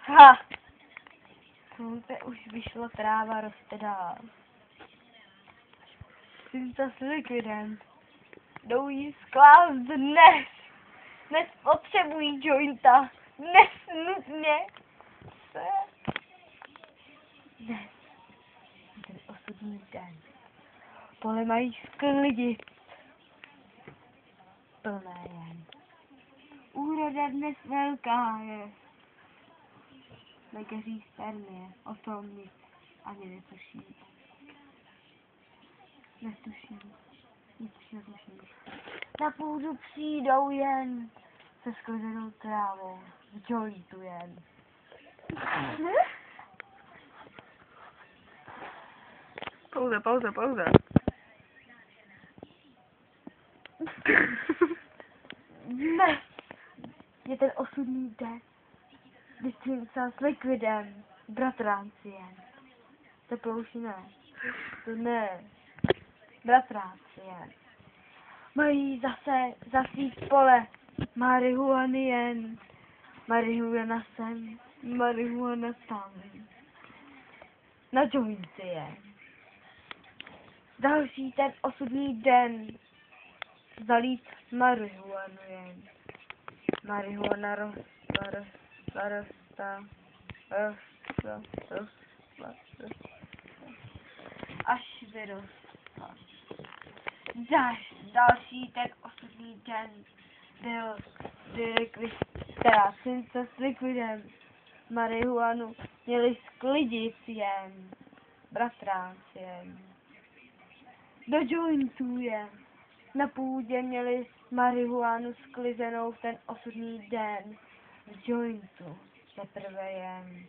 Ha! Slunce už vyšlo, tráva roste dál. Slunce s likvidem. Jdou jí sklást dnes. Dnes potřebují jointa. Dnes nutně. Dnes. Ten osudný den. Pole mají sklidit. Plné jen. Úroda dnes velká je. Nekeří sterně, o tom nic ani netuším. Netuším. Nic netuším. Na půdu přijdou jen se sklizenou trávou. V jointu jen. Pauza. Dnes je ten osudný den. Distinca s likvidem. Bratránci jen. Teplouši ne. To ne. Bratránci jen. Mají zase zasít pole. Marihuany jen. Marihuana sem. Marihuana tam. Na jointy jen. Další ten osudný den. Zalít marihuanu jen. Marihuana rosta. Až vyrostla. Další ten osudný den byl Slunce s likvidem. Marihuanu měli sklidit jen. Bratránci jen. Do jointů jen. Na půdě měli marihuanu sklizenou v ten osudný den. V jointu teprve jen.